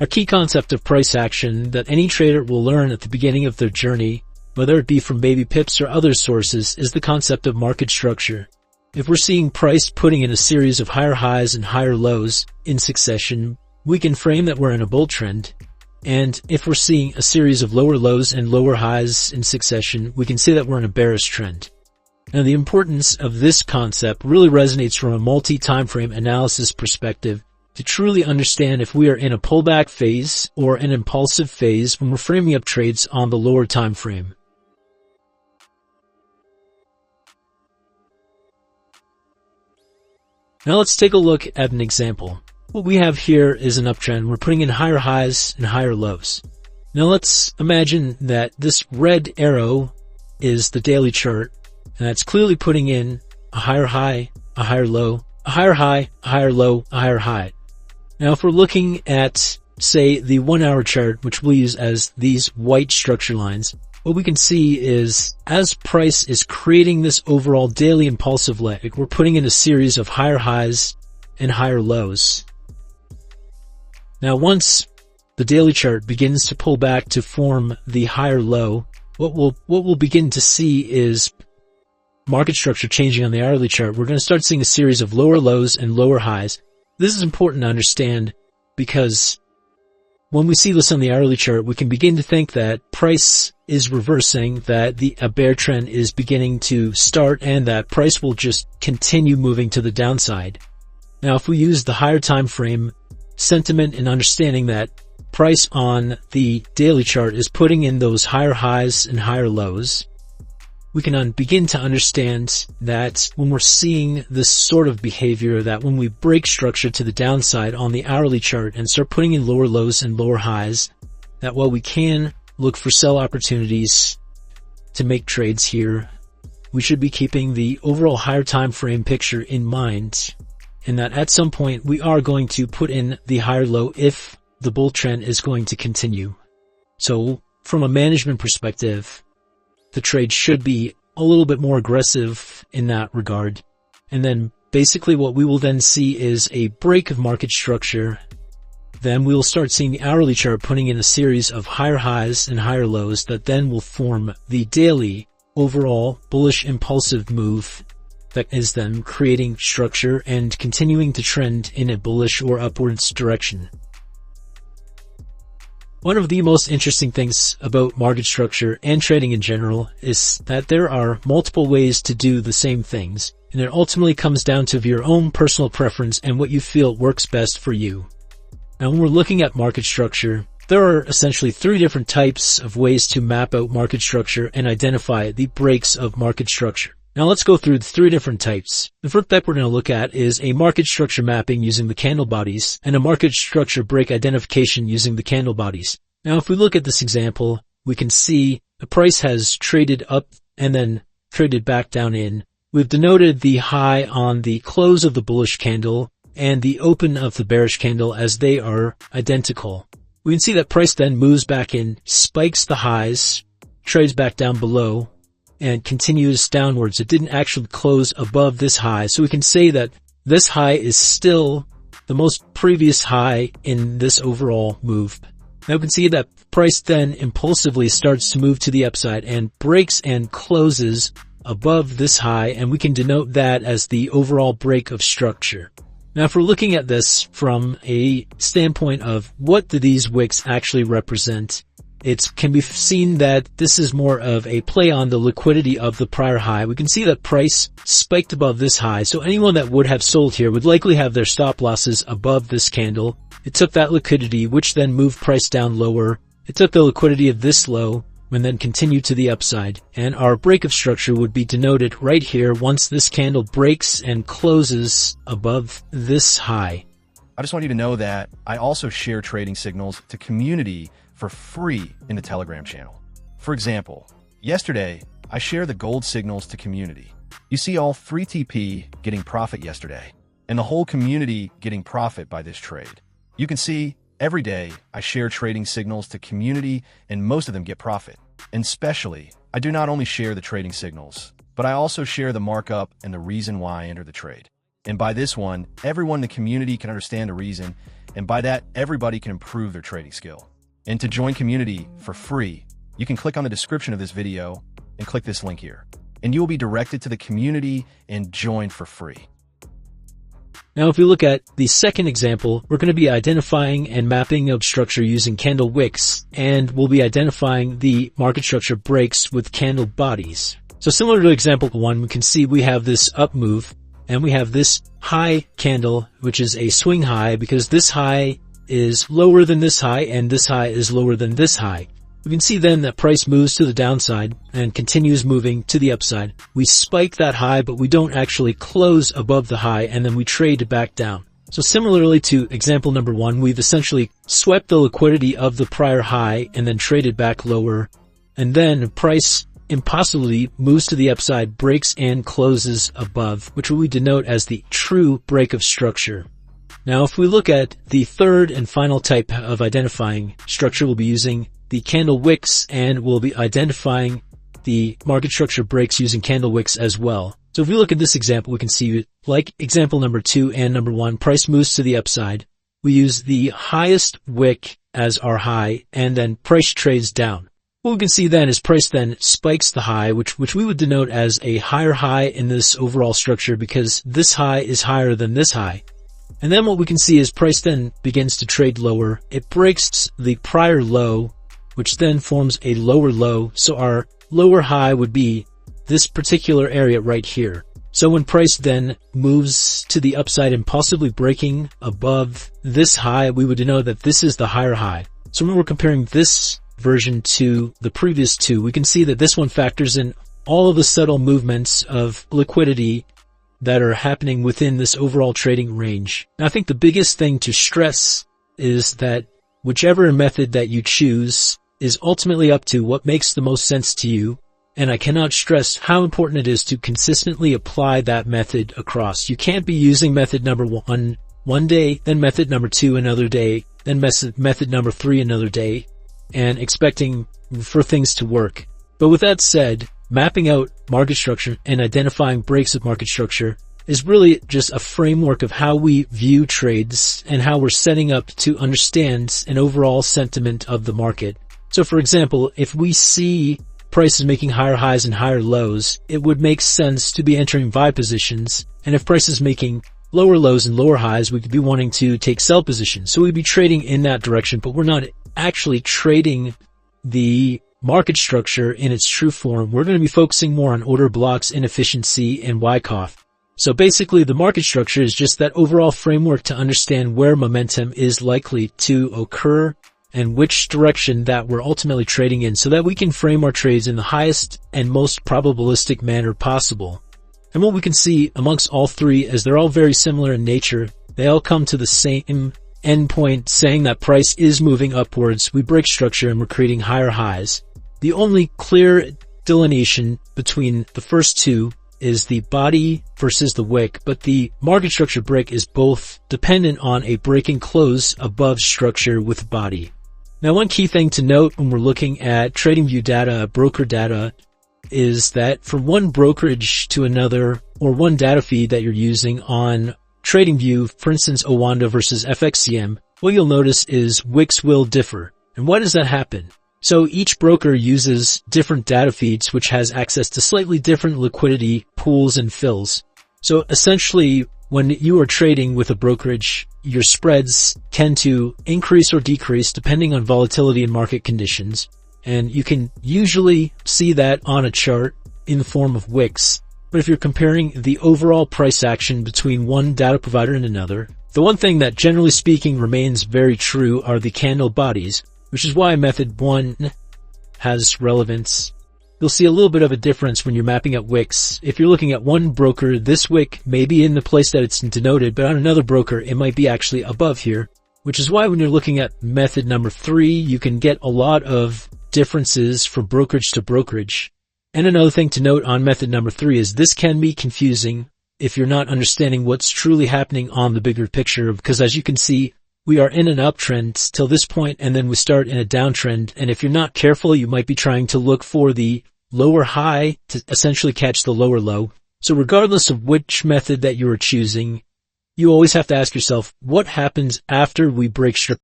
Our key concept of price action that any trader will learn at the beginning of their journey, whether it be from baby pips or other sources, is the concept of market structure. If we're seeing price putting in a series of higher highs and higher lows in succession, we can frame that we're in a bull trend. And if we're seeing a series of lower lows and lower highs in succession, we can say that we're in a bearish trend. Now, the importance of this concept really resonates from a multi-time frame analysis perspective to truly understand if we are in a pullback phase or an impulsive phase when we're framing up trades on the lower time frame. Now let's take a look at an example. What we have here is an uptrend. We're putting in higher highs and higher lows. Now let's imagine that this red arrow is the daily chart, and that's clearly putting in a higher high, a higher low, a higher high, a higher low, a higher high. Now if we're looking at, say, the 1 hour chart, which we'll use as these white structure lines, what we can see is as price is creating this overall daily impulsive leg, we're putting in a series of higher highs and higher lows. Now once the daily chart begins to pull back to form the higher low, what we'll begin to see is market structure changing on the hourly chart. We're going to start seeing a series of lower lows and lower highs. This is important to understand because when we see this on the hourly chart, we can begin to think that price is reversing, that a bear trend is beginning to start, and that price will just continue moving to the downside. Now, if we use the higher time frame sentiment and understanding that price on the daily chart is putting in those higher highs and higher lows, we can begin to understand that when we're seeing this sort of behavior, that when we break structure to the downside on the hourly chart and start putting in lower lows and lower highs, that while we can look for sell opportunities to make trades here, we should be keeping the overall higher time frame picture in mind, and that at some point we are going to put in the higher low if the bull trend is going to continue. So from a management perspective, the trade should be a little bit more aggressive in that regard. And then basically what we will then see is a break of market structure. Then we will start seeing the hourly chart putting in a series of higher highs and higher lows that then will form the daily overall bullish impulsive move that is then creating structure and continuing to trend in a bullish or upwards direction. One of the most interesting things about market structure and trading in general is that there are multiple ways to do the same things, and it ultimately comes down to your own personal preference and what you feel works best for you. Now, when we're looking at market structure, there are essentially 3 different types of ways to map out market structure and identify the breaks of market structure. Now let's go through the 3 different types. The first type we're going to look at is a market structure mapping using the candle bodies and a market structure break identification using the candle bodies. Now if we look at this example, we can see the price has traded up and then traded back down in. We've denoted the high on the close of the bullish candle and the open of the bearish candle as they are identical. We can see that price then moves back in, spikes the highs, trades back down below, and continues downwards. It didn't actually close above this high, so we can say that this high is still the most previous high in this overall move. Now we can see that price then impulsively starts to move to the upside and breaks and closes above this high, and we can denote that as the overall break of structure. Now if we're looking at this from a standpoint of what do these wicks actually represent, it can be seen that this is more of a play on the liquidity of the prior high. We can see that price spiked above this high, so anyone that would have sold here would likely have their stop losses above this candle. It took that liquidity, which then moved price down lower. It took the liquidity of this low and then continued to the upside. And our break of structure would be denoted right here once this candle breaks and closes above this high. I just want you to know that I also share trading signals to community for free in the Telegram channel. For example, yesterday, I share the gold signals to community. You see all 3TP getting profit yesterday, and the whole community getting profit by this trade. You can see every day I share trading signals to community, and most of them get profit. And especially, I do not only share the trading signals, but I also share the markup and the reason why I enter the trade. And by this one, everyone in the community can understand the reason, And by that, everybody can improve their trading skill. And to join community for free, you can click on the description of this video and click this link here. And you will be directed to the community and join for free. Now, if we look at the second example, we're going to be identifying and mapping up structure using candle wicks, and we'll be identifying the market structure breaks with candle bodies. So similar to example 1, we can see we have this up move, and we have this high candle, which is a swing high because this high is lower than this high and this high is lower than this high. We can see then that price moves to the downside and continues moving to the upside. We spike that high, but we don't actually close above the high, and then we trade back down. So similarly to example number 1, we've essentially swept the liquidity of the prior high and then traded back lower, and then price impossibly moves to the upside, breaks and closes above, which we denote as the true break of structure. Now, if we look at the third and final type of identifying structure, we'll be using the candle wicks, and we'll be identifying the market structure breaks using candle wicks as well. So if we look at this example, we can see, like example number 2 and number 1, price moves to the upside. We use the highest wick as our high, and then price trades down. What we can see then is price then spikes the high, which we would denote as a higher high in this overall structure because this high is higher than this high. And then what we can see is price then begins to trade lower. It breaks the prior low, which then forms a lower low. So our lower high would be this particular area right here. So when price then moves to the upside and possibly breaking above this high, we would denote that this is the higher high. So when we're comparing this version to the previous two, we can see that this one factors in all of the subtle movements of liquidity that are happening within this overall trading range. Now, I think the biggest thing to stress is that whichever method that you choose is ultimately up to what makes the most sense to you, and I cannot stress how important it is to consistently apply that method across. You can't be using method number 1 one day, then method number 2 another day, then method number 3 another day, and expecting for things to work. But with that said, mapping out market structure and identifying breaks of market structure is really just a framework of how we view trades and how we're setting up to understand an overall sentiment of the market. So for example, if we see prices making higher highs and higher lows, it would make sense to be entering buy positions. And if price is making lower lows and lower highs, we could be wanting to take sell positions. So we'd be trading in that direction, but we're not actually trading the market structure in its true form. We're going to be focusing more on order blocks, inefficiency, and Wyckoff. So basically, the market structure is just that overall framework to understand where momentum is likely to occur and which direction that we're ultimately trading in so that we can frame our trades in the highest and most probabilistic manner possible. And what we can see amongst all three is they're all very similar in nature. They all come to the same endpoint, saying that price is moving upwards. We break structure and we're creating higher highs. The only clear delineation between the first two is the body versus the wick, but the market structure break is both dependent on a breaking close above structure with body. Now, one key thing to note when we're looking at TradingView data, broker data, is that from one brokerage to another, or one data feed that you're using on TradingView, for instance, Owanda versus FXCM, what you'll notice is wicks will differ. And why does that happen? So each broker uses different data feeds, which has access to slightly different liquidity pools and fills. So essentially, when you are trading with a brokerage, your spreads tend to increase or decrease depending on volatility and market conditions. And you can usually see that on a chart in the form of wicks. But if you're comparing the overall price action between one data provider and another, the one thing that generally speaking remains very true are the candle bodies, which is why method 1 has relevance. You'll see a little bit of a difference when you're mapping out wicks. If you're looking at one broker, this wick may be in the place that it's denoted, but on another broker, it might be actually above here, which is why when you're looking at method number 3, you can get a lot of differences from brokerage to brokerage. And another thing to note on method number 3 is this can be confusing if you're not understanding what's truly happening on the bigger picture, because as you can see, we are in an uptrend till this point, and then we start in a downtrend. And if you're not careful, you might be trying to look for the lower high to essentially catch the lower low. So regardless of which method that you are choosing, you always have to ask yourself, what happens after we break strip